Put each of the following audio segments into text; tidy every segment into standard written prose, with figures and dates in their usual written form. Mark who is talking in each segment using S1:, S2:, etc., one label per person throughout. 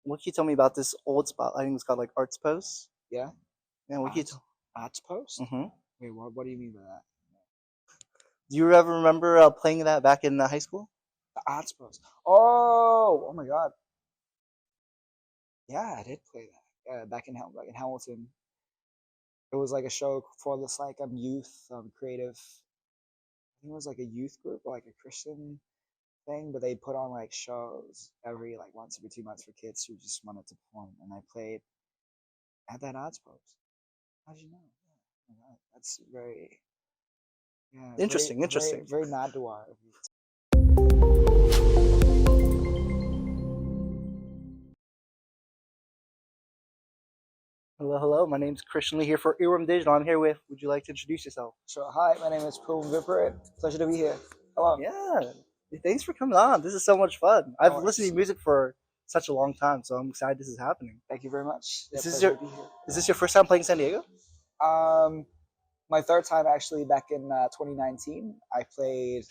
S1: what can you tell me about this old spot? I think it's called like Arts Post.
S2: Yeah.
S1: Yeah, what can you
S2: Arts,
S1: tell?
S2: arts post?
S1: Mm-hmm.
S2: Wait, what do you mean by that?
S1: Do you ever remember playing that back in high school?
S2: The arts post. Oh my God. Yeah, I did play that. Yeah, back in Hamilton. It was like a show for this like youth creative. I think it was like a youth group or like a Christian thing, but they put on like shows every like once every 2 months for kids who just wanted to perform, and I played at that arts post. How'd you know? Yeah, oh my God, that's very yeah,
S1: Interesting, interesting.
S2: very Nadwar.
S1: Hello, hello. My name's Christian Lee here for Earworm Digital. I'm here with. Would you like to introduce yourself?
S2: So hi, my name is Phum Viphurit. Pleasure to be here. Hello.
S1: Yeah. Thanks for coming on. This is so much fun.
S2: No
S1: I've listened to
S2: worries.
S1: your music for such a long time, so I'm excited this is happening.
S2: Thank you very much. Yeah,
S1: Is this
S2: pleasure
S1: your
S2: to be here.
S1: is this your first time playing San Diego?
S2: My third time actually back in 2019. I played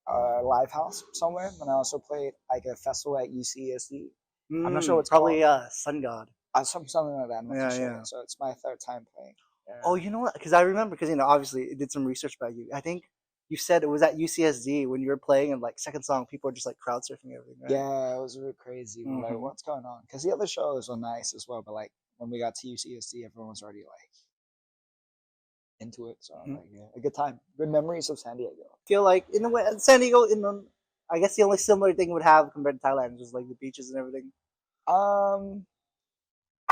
S2: live house somewhere, and I also played like a festival at UCSD. I'm not sure what it's
S1: Probably
S2: called.
S1: Sun God.
S2: Something like that. I'm not
S1: Yeah,
S2: too sure.
S1: yeah.
S2: So it's my third time playing. Yeah.
S1: Oh, you know what? Because I remember, because obviously I did some research about you. I think you said it was at UCSD when you were playing, and like second song, people were just like crowd surfing everything, right?
S2: Yeah, it was really crazy. We're like,
S1: Mm-hmm.
S2: what's going on? Because the other shows were nice as well, but like when we got to UCSD, everyone was already like into it. So
S1: Mm-hmm.
S2: like, yeah, a good time, good memories of San Diego.
S1: Feel like in a way, San Diego, I guess the only similar thing it would have compared to Thailand is just like the beaches and everything.
S2: Um,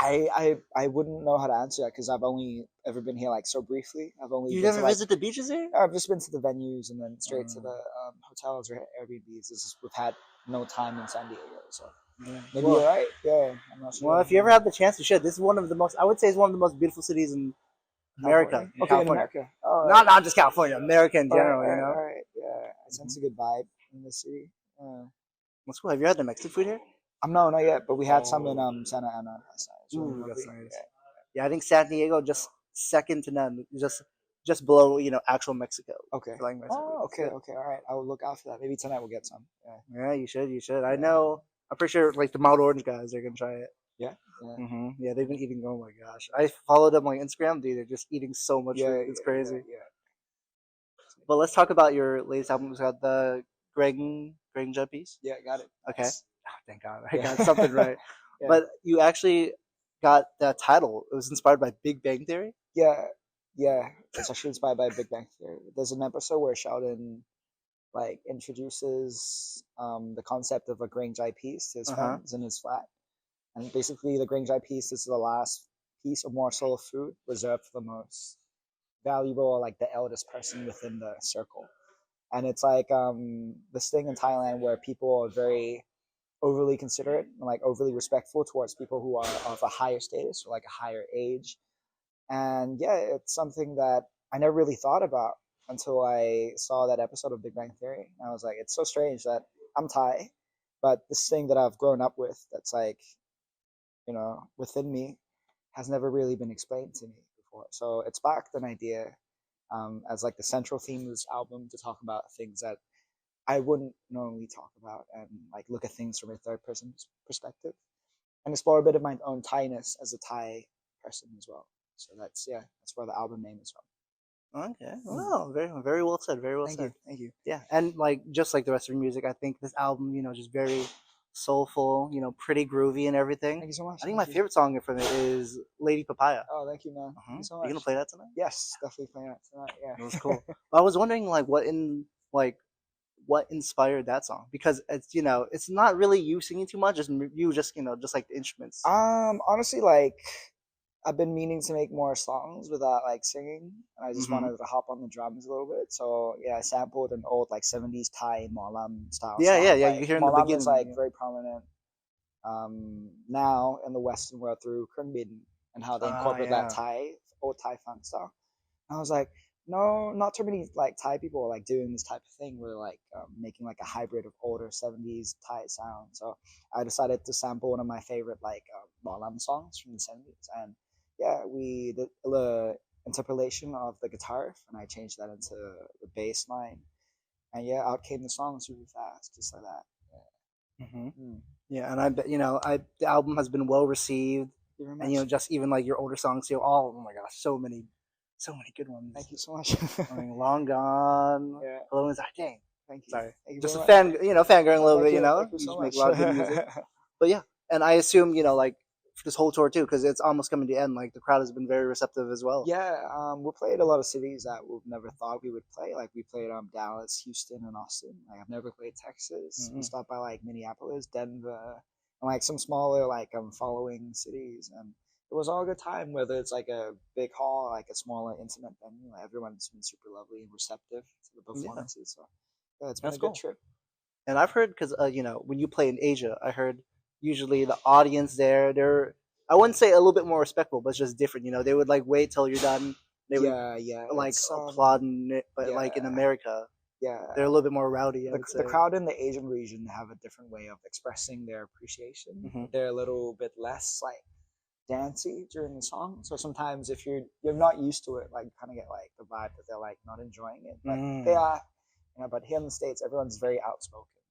S2: I wouldn't know how to answer that because I've only ever been here like so briefly. I've only
S1: You
S2: been
S1: never
S2: to like
S1: visit the beaches here?
S2: I've just been to the venues and then straight to the hotels or Airbnbs. We've had no time in San Diego, so
S1: Yeah.
S2: maybe you're right. Yeah, I'm not
S1: Well,
S2: sure.
S1: if you ever have the chance, you should. This is one of the most, I would say, it's one of the most beautiful cities in America,
S2: California.
S1: in
S2: Okay, in
S1: California.
S2: America. All right.
S1: Not just California, America in
S2: All right.
S1: general.
S2: All
S1: You
S2: right.
S1: know.
S2: All right. Yeah, I sense a good vibe in the city.
S1: What's cool? Have you had the Mexican food here?
S2: No, not yet, but we had some in Santa Ana last night. It was really
S1: Ooh, that's
S2: lovely.
S1: nice. Yeah, I think San Diego just second to none, just below actual Mexico.
S2: Yeah. Okay.
S1: Like Mexico.
S2: Oh, okay. Okay. All right. I will look out for that. Maybe tonight we'll get some. Yeah.
S1: Yeah, you should. You should. I
S2: Yeah.
S1: know. I'm pretty sure like the mild orange guys, they're gonna try it.
S2: Yeah. Yeah.
S1: Yeah, they've been eating. Oh my gosh, I followed them on Instagram, dude. They're just eating so much
S2: Yeah.
S1: food. It's crazy.
S2: Yeah.
S1: But let's talk about your latest album. It's got the Greng Jai Piece.
S2: Yeah. Got it.
S1: Okay.
S2: Nice.
S1: Oh, thank God, I
S2: Yeah.
S1: got something right.
S2: Yeah.
S1: But you actually got that title. It was inspired by Big Bang Theory.
S2: Yeah. Yeah. It's actually inspired by Big Bang Theory. There's an episode where Sheldon like introduces the concept of a Greng Jai Piece to his friends in his flat. And basically, the Greng Jai Piece is the last piece or morsel of food reserved for the most valuable, or like the eldest person within the circle. And it's like this thing in Thailand where people are very overly considerate and like overly respectful towards people who are of a higher status or like a higher age. And yeah, it's something that I never really thought about until I saw that episode of Big Bang Theory. And I was like, it's so strange that I'm Thai, but this thing that I've grown up with that's like, within me has never really been explained to me before. So it sparked an idea as like the central theme of this album to talk about things that I wouldn't normally talk about and like look at things from a third person perspective and explore a bit of my own Thainess as a Thai person as well. So that's where the album name is from.
S1: Okay. Wow. Very very well said. Very well
S2: Thank
S1: said.
S2: you. Thank you.
S1: Yeah, and like just like the rest of your music, I think this album, just very soulful, pretty groovy and everything.
S2: Thank you so much.
S1: I think my favorite song from it is Lady Papaya.
S2: Oh, thank you, man. Thank you so much.
S1: Are you gonna play that tonight?
S2: Yes, definitely playing that tonight. Yeah.
S1: That was cool. I was wondering like what inspired that song, because it's not really you singing too much, just you just like the instruments.
S2: Honestly, like I've been meaning to make more songs without like singing. I just wanted to hop on the drums a little bit. So yeah, I sampled an old like 70s Thai Molam style
S1: Yeah,
S2: song.
S1: yeah.
S2: Like,
S1: You hear in the
S2: Molam
S1: beginning.
S2: is like very prominent now in the Western world through Krungbin and how they incorporate that old Thai funk style. And I was like, no, not too many like Thai people are like doing this type of thing where they're like making like a hybrid of older 70s Thai sound. So I decided to sample one of my favorite like Molam songs from the 70s. And yeah, we did the interpolation of the guitar and I changed that into the bass line. And yeah, out came the song super fast, just like that. Yeah.
S1: Yeah, and I bet the album has been well received,
S2: Thank you very
S1: and
S2: much.
S1: just even like your older songs too. Oh my gosh, so many good ones.
S2: Thank you so much.
S1: I mean, Long Gone,
S2: Yeah.
S1: Hello Inside. Dang,
S2: Thank you.
S1: sorry,
S2: Thank you
S1: just
S2: very
S1: a
S2: much.
S1: fangirling a little bit.
S2: Thank you
S1: You
S2: so
S1: just make a
S2: much.
S1: lot of good music. But yeah, and I assume like for this whole tour too, because it's almost coming to end. Like the crowd has been very receptive as well.
S2: Yeah, we played a lot of cities that we've never thought we would play. Like we played Dallas, Houston, and Austin. Like I've never played Texas. We stopped by like Minneapolis, Denver, and like some smaller like following cities, and it was all a good time. Whether it's like a big hall, like a smaller intimate venue, like, everyone's been super lovely and receptive to the performances. So yeah, it's been
S1: That's
S2: a good
S1: cool.
S2: trip.
S1: And I've heard because when you play in Asia, I heard usually the audience there, they're I wouldn't say a little bit more respectful, but it's just different. They would like wait till you're done. They would
S2: Yeah,
S1: like
S2: it's
S1: applaud it, but like in
S2: yeah,
S1: America,
S2: yeah.
S1: they're a little bit more rowdy. I would
S2: The
S1: say.
S2: crowd in the Asian region have a different way of expressing their appreciation.
S1: Mm-hmm.
S2: They're a little bit less like dancey during the song. So sometimes if you're not used to it, like kind of get like the vibe that they're like not enjoying it, but they are. But here in the States, everyone's very outspoken.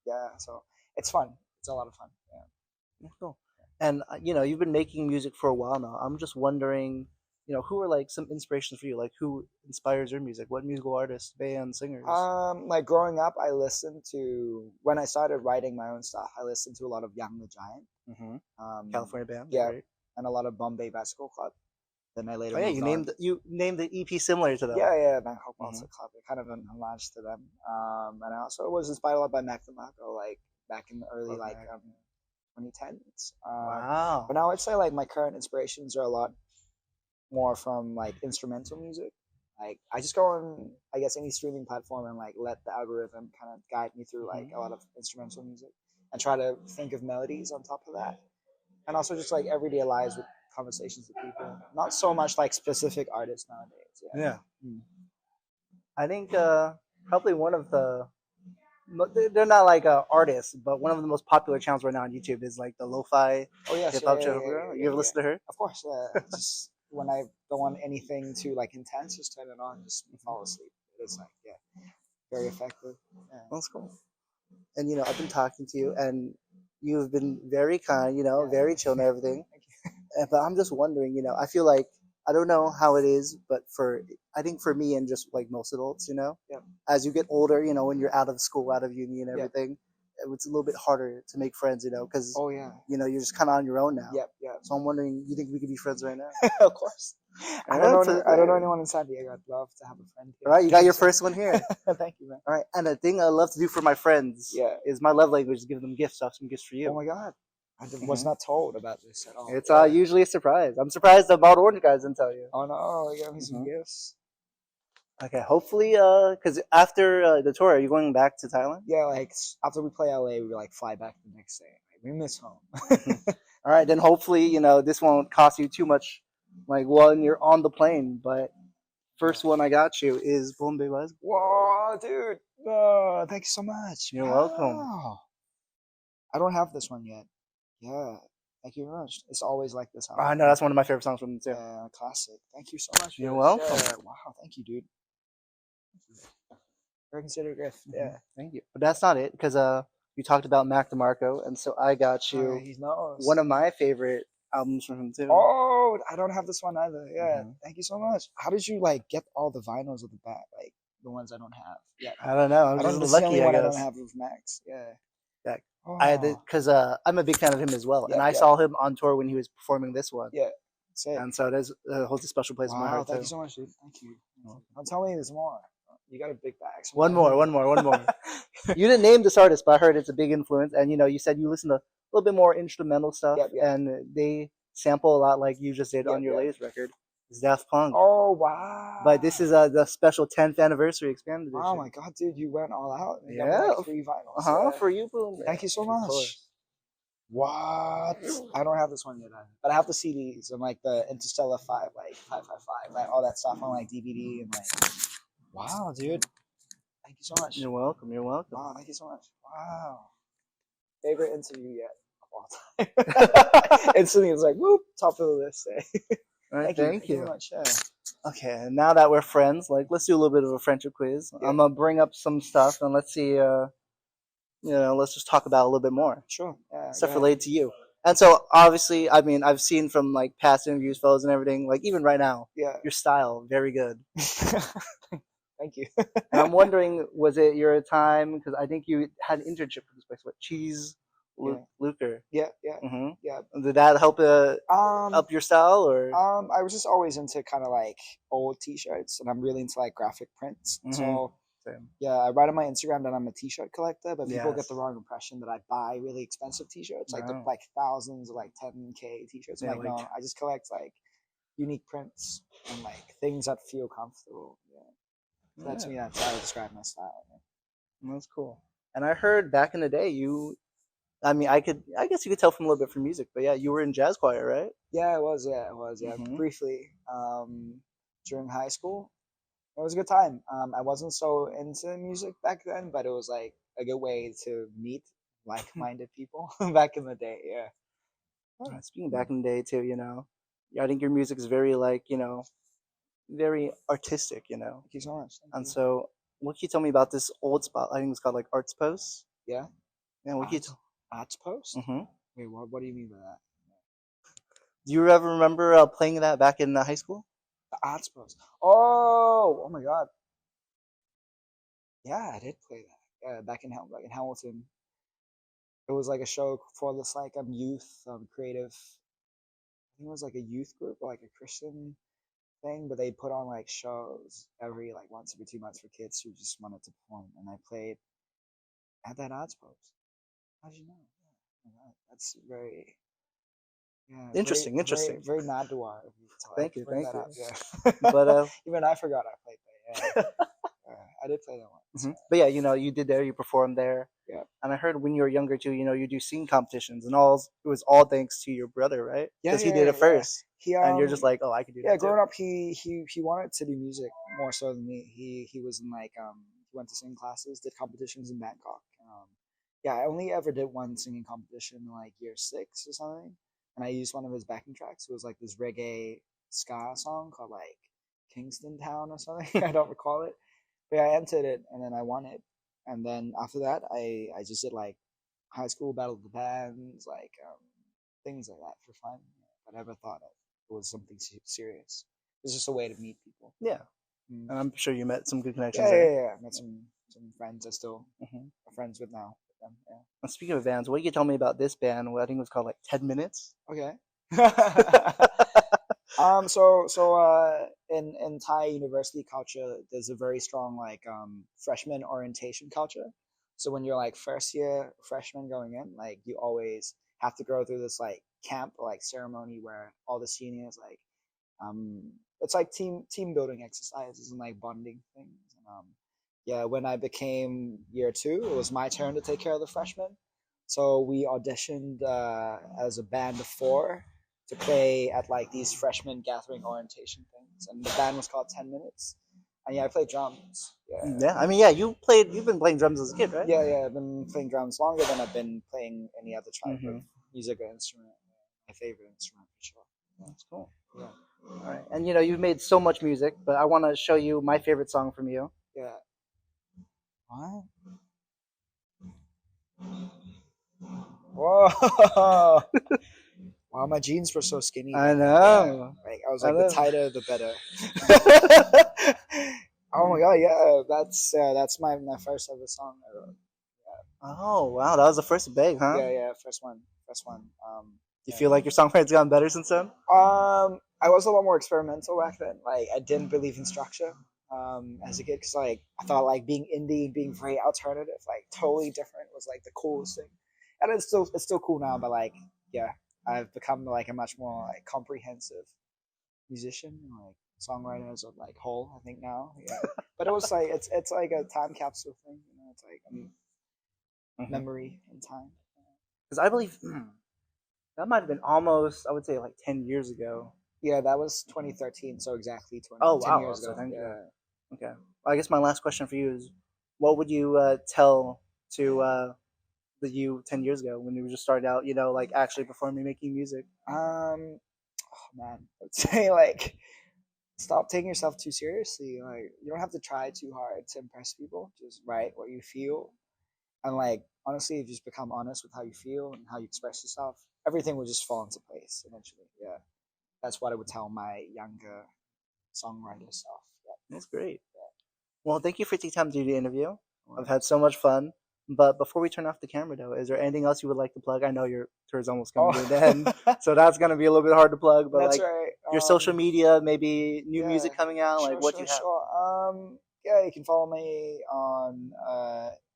S2: Yeah. So it's fun. It's a lot of fun. Yeah.
S1: Cool. And you've been making music for a while now. I'm just wondering, who are like some inspirations for you? Like who inspires your music? What musical artists, bands, singers?
S2: Like growing up, I listened to when I started writing my own stuff. I listened to a lot of Young the Giant,
S1: California band.
S2: yeah,
S1: Great.
S2: and a lot of Bombay Basketball Club. Then I later
S1: Oh yeah,
S2: moved on.
S1: you named the EP similar to them.
S2: Yeah, Bangkok Balsa Club. Kind of an homage to them. And I also was inspired a lot by Mac DeMarco, like back in the early 2010s.
S1: Wow.
S2: But now I'd say like my current inspirations are a lot more from like instrumental music. Like I just go on, I guess, any streaming platform and like let the algorithm kind of guide me through like a lot of instrumental music and try to think of melodies on top of that. And also just like everyday lives with conversations with people. Not so much like specific artists nowadays.
S1: Yeah. I think probably one of they're not like artists, but one of the most popular channels right now on YouTube is like the lo-fi hip hop channel. You ever listen to her?
S2: Of course. Just when I don't want anything too like intense, just turn it on, just fall asleep. It's like very effective. Yeah.
S1: That's cool. And I've been talking to you, and you've been very kind. Very chill and everything. But I'm just wondering. I feel like I don't know how it is, but I think for me and just like most adults, as you get older, when you're out of school, out of uni, and everything, it's a little bit harder to make friends, because you're just kind of on your own now.
S2: Yep.
S1: So I'm wondering, you think we could be friends right now?
S2: Of course. I don't know anyone in San Diego. I'd love to have a friend here.
S1: All right, you got your first one here.
S2: Thank you, man.
S1: All right, and the thing I love to do for my friends is my love language is give them gifts. So I have some gifts for you.
S2: Oh my god. I was not told about this at all.
S1: It's usually a surprise. I'm surprised the Bald Orange guys didn't tell you.
S2: Oh no, you got me some gifts.
S1: Okay, hopefully, because after the tour, are you going back to Thailand?
S2: Yeah, like after we play LA, we like fly back the next day. Like, we miss home.
S1: All right, then hopefully, this won't cost you too much, like when you're on the plane. But first one I got you is Bombay.
S2: Whoa, dude! Oh, thank you so much.
S1: You're welcome.
S2: I don't have this one yet. Yeah, thank you very much. It's always like this.
S1: I know that's one of my favorite songs from them too.
S2: Yeah, classic. Thank you so much.
S1: You're welcome.
S2: Yeah, wow, thank you, dude. Very considerate gift. Yeah,
S1: thank you. But that's not it, because you talked about Mac DeMarco, and so I got you one of my favorite albums from him too.
S2: Oh, I don't have this one either. Yeah, thank you so much. How did you like get all the vinyls of the back, like the ones I don't have? Yeah,
S1: I don't know. I'm just lucky. I
S2: don't have of Max. Yeah.
S1: Because I'm a big fan of him as well, and I saw him on tour when he was performing this one.
S2: Yeah,
S1: and so it holds a special place in my heart.
S2: Thank you so much, dude. Thank you. Don't tell me there's more. You got a big bag.
S1: One more. You didn't name this artist, but I heard it's a big influence, and you said you listen to a little bit more instrumental stuff, and they sample a lot like you just did on your latest record. It's Daft Punk.
S2: Oh wow!
S1: But this is the special 10th anniversary expanded edition.
S2: Oh my god, dude, you went all out. You got like 3 vinyls.
S1: For you, boom.
S2: Thank you so much. What? I don't have this one yet, but I have the CDs and like the Interstellar 5, like 555, like all that stuff on like DVD and like. Wow, dude. Thank you so much.
S1: You're welcome.
S2: Wow, thank you so much. Wow. Favorite interview yet of all time. Instantly, it's like, whoop, top of the list.
S1: All right, thank you
S2: very much. Yeah.
S1: Okay, and now that we're friends, like let's do a little bit of a friendship quiz. I'm gonna bring up some stuff and let's see let's just talk about it a little bit more.
S2: Sure. Yeah.
S1: Stuff related to you. And so obviously, I mean, I've seen from like past interviews, photos, and everything. Like even right now,
S2: Yeah.
S1: your style very good.
S2: Thank you.
S1: And I'm wondering, was it your time? Because I think you had an internship for this place. What cheese, Luker?
S2: Yeah. Yeah.
S1: Mm-hmm.
S2: Yeah.
S1: Did that help up your style, or?
S2: I was just always into kind of like old T-shirts, and I'm really into like graphic prints. So
S1: Same.
S2: yeah, I write on my Instagram that I'm a T-shirt collector, but people get
S1: Yes.
S2: the wrong impression that I buy really expensive T-shirts, like
S1: No.
S2: like thousands or like 10K T-shirts. I'm
S1: Yeah,
S2: like, no, I just collect like unique prints and like things that feel comfortable. Yeah, so that's me. That's how I would describe my style. Yeah.
S1: That's cool. And I heard back in the day, I mean, I guess you could tell from a little bit from music, but yeah, you were in jazz choir, right?
S2: Yeah, it was. Yeah, it was. Yeah, briefly during high school. It was a good time. I wasn't so into music back then, but it was like a good way to meet like-minded people back in the day. Yeah.
S1: Speaking back in the day too, I think your music is very like, very artistic,
S2: Thank you so much.
S1: And so, what can you tell me about this old spot? I think it's called like Arts Post.
S2: Yeah.
S1: Yeah. What can you tell?
S2: Arts Post?
S1: Mm-hmm.
S2: Wait, what do you mean by that?
S1: Do you ever remember playing that back in high school?
S2: The Arts Post. Oh my God. Yeah, I did play that. Yeah, back in Hamilton. It was like a show for this like youth creative. I think it was like a youth group or like a Christian thing, but they put on like shows once every 2 months for kids who just wanted to perform, and I played at that Arts Post. How'd you know? Yeah, that's very
S1: Interesting.
S2: very Nadwar.
S1: Thank you.
S2: Yeah.
S1: But
S2: even I forgot I played that. Yeah. I did play that once.
S1: Mm-hmm. But yeah, you did there, you performed there.
S2: Yeah.
S1: And I heard when you were younger too, you do singing competitions, and it was all thanks to your brother, right?
S2: Yeah,
S1: because he did it first.
S2: Yeah.
S1: And you're just like, oh, I could do that.
S2: Yeah, growing up, he wanted to do music more so than me. He was in like he went to singing classes, did competitions in Bangkok. Yeah, I only ever did one singing competition in like year 6 or something, and I used one of his backing tracks. It was like this reggae ska song called like Kingston Town or something. I don't recall it. But yeah, I entered it and then I won it. And then after that, I just did like high school battle of the bands, like things like that for fun. I never thought it was something serious. It's just a way to meet people.
S1: Yeah. And I'm sure you met some good connections
S2: Yeah,
S1: there.
S2: yeah. I met some friends I still are friends with now. Yeah.
S1: And speaking of bands, what can you tell me about this band? What I think it was called like 10 Minutes.
S2: Okay. In Thai university culture, there's a very strong like freshman orientation culture. So when you're like first year freshman going in, like you always have to go through this like camp or like ceremony where all the seniors like it's like team building exercises and like bonding things. And yeah, when I became year 2, it was my turn to take care of the freshmen. So we auditioned as a band of 4 to play at like these freshman gathering orientation things, and the band was called 10 Minutes. And yeah, I played drums.
S1: Yeah. I mean, yeah, you've been playing drums as a kid, right?
S2: Yeah. I've been playing drums longer than I've been playing any other type of music or instrument. My favorite instrument for sure.
S1: That's cool.
S2: Yeah.
S1: All right, and you've made so much music, but I want to show you my favorite song from you.
S2: Yeah. What? Whoa! Wow, my jeans were so skinny.
S1: I know.
S2: Yeah. Like I was like, the tighter, the better. Oh my god, yeah, that's my first ever song I wrote. Yeah.
S1: Oh wow, that was the first big, huh?
S2: Yeah, first one.
S1: Do you feel like your songwriting's gotten better since then?
S2: I was a lot more experimental back then. Like I didn't believe in structure as a kid because like I thought like being indie, being very alternative, like totally different was like the coolest thing. And it's still cool now, but like yeah, I've become like a much more like comprehensive musician, like songwriter as a like whole. I think now, yeah. But it was like it's like a time capsule thing, It's like memory in time.
S1: Because I believe that might have been almost, I would say, like 10 years ago.
S2: Yeah, that was 2013, so exactly 10 years ago.
S1: Thank you. Okay. Well, I guess my last question for you is, what would you tell to the you 10 years ago when you were just starting out, like actually performing, making music?
S2: Oh man, I would say like stop taking yourself too seriously. Like you don't have to try too hard to impress people. Just write what you feel, and like honestly, if you just become honest with how you feel and how you express yourself, everything will just fall into place eventually. Yeah, that's what I would tell my younger songwriter self. Yeah.
S1: That's great. Well, thank you for taking time to do the interview.
S2: No
S1: I've had
S2: worries.
S1: so much fun. But before we turn off the camera, though, is there anything else you would like to plug? I know your tour is almost coming to an end,
S2: Oh,
S1: so that's gonna be a little bit hard to plug. But
S2: that's
S1: like
S2: right.
S1: your social media, maybe new
S2: Yeah,
S1: music coming out, like
S2: sure,
S1: what
S2: sure,
S1: you have.
S2: sure. Yeah, you can follow me on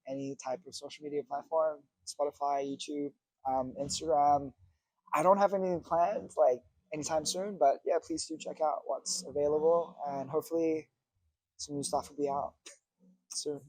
S2: any type of social media platform: Spotify, YouTube, Instagram. I don't have anything planned like anytime soon, but yeah, please do check out what's available, and hopefully some new stuff will be out soon.